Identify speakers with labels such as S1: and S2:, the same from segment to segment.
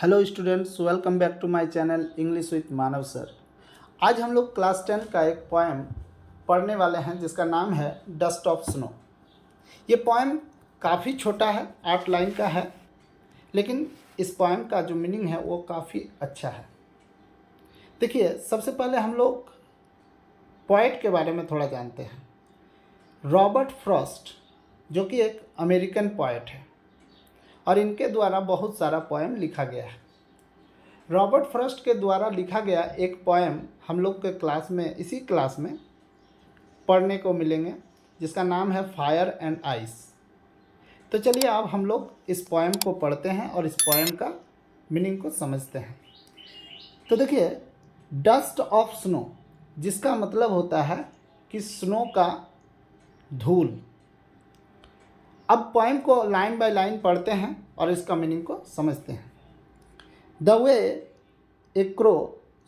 S1: Hello students, welcome back to my channel English with Manav sir. आज हम लोग class 10 का एक पोएम पढ़ने वाले हैं जिसका नाम है डस्ट ऑफ स्नो। ये पोएम काफ़ी छोटा है, 8 लाइन का है, लेकिन इस पोएम का जो मीनिंग है वो काफ़ी अच्छा है। देखिए, सबसे पहले हम लोग पोएट के बारे में थोड़ा जानते हैं। रॉबर्ट फ्रॉस्ट, जो कि एक अमेरिकन पोएट है और इनके द्वारा बहुत सारा पोएम लिखा गया है। रॉबर्ट फ्रॉस्ट के द्वारा लिखा गया एक पोएम हम लोग के क्लास में, इसी क्लास में पढ़ने को मिलेंगे, जिसका नाम है फायर एंड आइस। तो चलिए अब हम लोग इस पोएम को पढ़ते हैं और इस पोएम का मीनिंग को समझते हैं। तो देखिए, डस्ट ऑफ स्नो, जिसका मतलब होता है कि स्नो का धूल। अब पोएम को लाइन बाय लाइन पढ़ते हैं और इसका मीनिंग को समझते हैं। The way A crow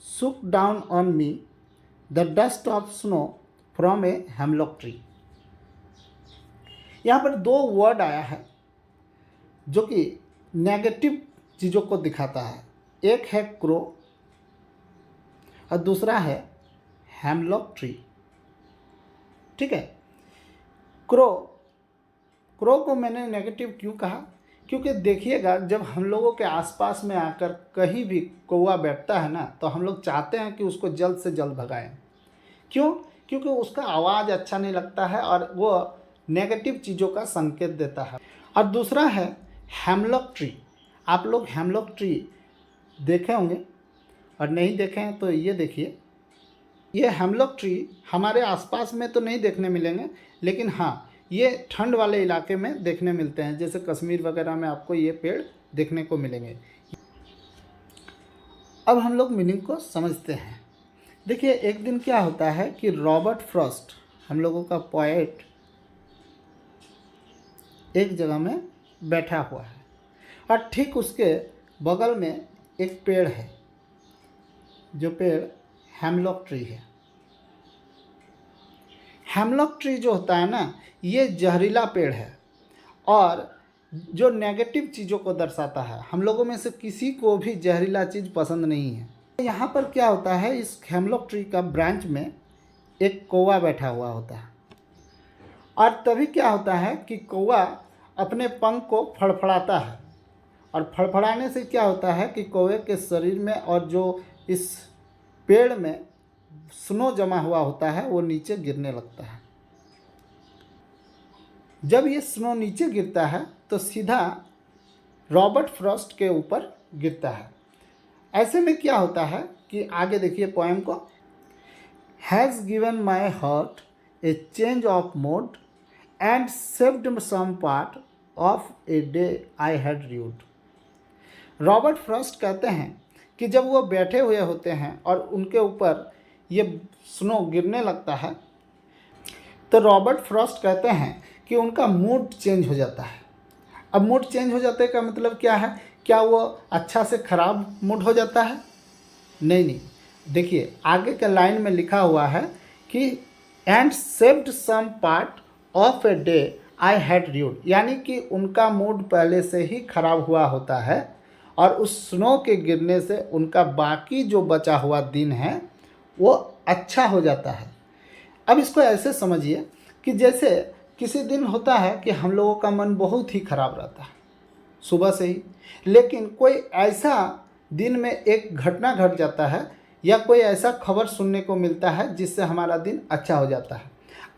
S1: shook down on me the dust of snow from a hemlock tree। यहाँ पर दो वर्ड आया है जो कि नेगेटिव चीज़ों को दिखाता है। एक है क्रो और दूसरा है हेमलॉक ट्री। ठीक है, क्रो को मैंने नेगेटिव क्यों कहा? क्योंकि देखिएगा, जब हम लोगों के आसपास में आकर कहीं भी कौवा बैठता है ना, तो हम लोग चाहते हैं कि उसको जल्द से जल्द भगाएं। क्यों? क्योंकि उसका आवाज़ अच्छा नहीं लगता है और वो नेगेटिव चीज़ों का संकेत देता है। और दूसरा है हेमलॉक ट्री। आप लोग हेमलॉक ट्री देखे होंगे और नहीं देखे हैं तो ये देखिए, ये हेमलॉक ट्री हमारे आसपास में तो नहीं देखने मिलेंगे, लेकिन हाँ, ये ठंड वाले इलाके में देखने मिलते हैं। जैसे कश्मीर वगैरह में आपको ये पेड़ देखने को मिलेंगे। अब हम लोग मीनिंग को समझते हैं। देखिए, एक दिन क्या होता है कि रॉबर्ट फ्रॉस्ट, हम लोगों का पोएट, एक जगह में बैठा हुआ है और ठीक उसके बगल में एक पेड़ है, जो पेड़ हेमलॉक ट्री है। हेमलॉक ट्री जो होता है ना, ये जहरीला पेड़ है और जो नेगेटिव चीज़ों को दर्शाता है। हम लोगों में से किसी को भी जहरीला चीज़ पसंद नहीं है। यहाँ पर क्या होता है, इस हेमलॉक ट्री का ब्रांच में एक कौवा बैठा हुआ होता है और तभी क्या होता है कि कौवा अपने पंख को फड़फड़ाता है और फड़फड़ाने से क्या होता है कि कौवे के शरीर में और जो इस पेड़ में स्नो जमा हुआ होता है वो नीचे गिरने लगता है। जब ये स्नो नीचे गिरता है तो सीधा रॉबर्ट फ्रॉस्ट के ऊपर गिरता है। ऐसे में क्या होता है कि आगे देखिए पोएम को, has given my heart a change of mood and saved some part of a day I had rued. Robert Frost कहते हैं कि जब वो बैठे हुए होते हैं और उनके ऊपर ये स्नो गिरने लगता है, तो रॉबर्ट फ्रॉस्ट कहते हैं कि उनका मूड चेंज हो जाता है। अब मूड चेंज हो जाते का मतलब क्या है? क्या वो अच्छा से ख़राब मूड हो जाता है? नहीं। देखिए, आगे के लाइन में लिखा हुआ है कि and saved some part of a day I had rued, यानी कि उनका मूड पहले से ही खराब हुआ होता है और उस स्नो के गिरने से उनका बाकी जो बचा हुआ दिन है वो अच्छा हो जाता है। अब इसको ऐसे समझिए कि जैसे किसी दिन होता है कि हम लोगों का मन बहुत ही ख़राब रहता है सुबह से ही, लेकिन कोई ऐसा दिन में एक घटना घट जाता है या कोई ऐसा खबर सुनने को मिलता है जिससे हमारा दिन अच्छा हो जाता है।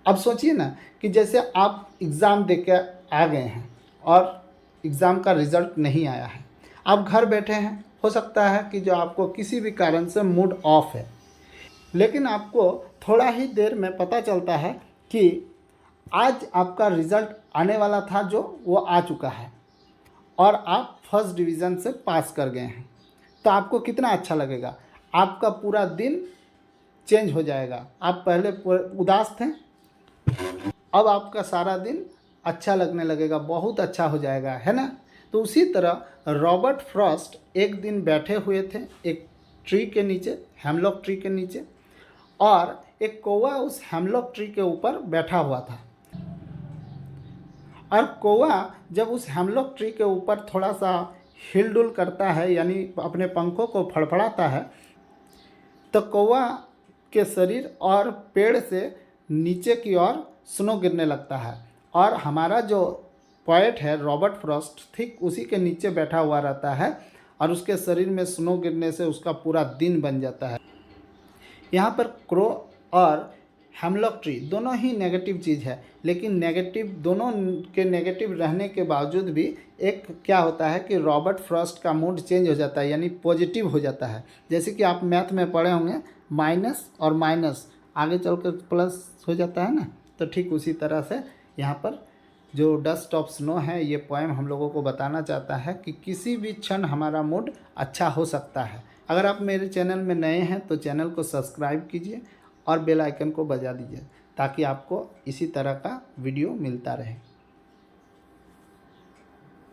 S1: अब सोचिए ना कि जैसे आप एग्ज़ाम दे के आ गए हैं और एग्ज़ाम का रिज़ल्ट नहीं आया है, आप घर बैठे हैं, हो सकता है कि जो आपको किसी भी कारण से मूड ऑफ है, लेकिन आपको थोड़ा ही देर में पता चलता है कि आज आपका रिज़ल्ट आने वाला था, जो वो आ चुका है और आप फर्स्ट डिवीज़न से पास कर गए हैं। तो आपको कितना अच्छा लगेगा, आपका पूरा दिन चेंज हो जाएगा। आप पहले उदास थे, अब आपका सारा दिन अच्छा लगने लगेगा, बहुत अच्छा हो जाएगा, है ना? तो उसी तरह रॉबर्ट फ्रॉस्ट एक दिन बैठे हुए थे एक ट्री के नीचे, हेमलॉक ट्री के नीचे, और एक कौवा उस हेमलॉक ट्री के ऊपर बैठा हुआ था। और कौवा जब उस हेमलॉक ट्री के ऊपर थोड़ा सा हिलडुल करता है यानी अपने पंखों को फड़फड़ाता है, तो कौवा के शरीर और पेड़ से नीचे की ओर स्नो गिरने लगता है। और हमारा जो पोएट है रॉबर्ट फ्रॉस्ट ठीक उसी के नीचे बैठा हुआ रहता है और उसके शरीर में स्नो गिरने से उसका पूरा दिन बन जाता है। यहाँ पर क्रो और हेमलॉक ट्री दोनों ही नेगेटिव चीज़ है, लेकिन नेगेटिव दोनों के नेगेटिव रहने के बावजूद भी एक क्या होता है कि रॉबर्ट फ्रॉस्ट का मूड चेंज हो जाता है यानी पॉजिटिव हो जाता है। जैसे कि आप मैथ में पढ़े होंगे माइनस और माइनस आगे चलकर प्लस हो जाता है ना, तो ठीक उसी तरह से यहाँ पर जो डस्ट ऑफ स्नो है ये पोएम हम लोगों को बताना चाहता है कि किसी भी क्षण हमारा मूड अच्छा हो सकता है। अगर आप मेरे चैनल में नए हैं तो चैनल को सब्सक्राइब कीजिए और बेल आइकन को बजा दीजिए ताकि आपको इसी तरह का वीडियो मिलता रहे।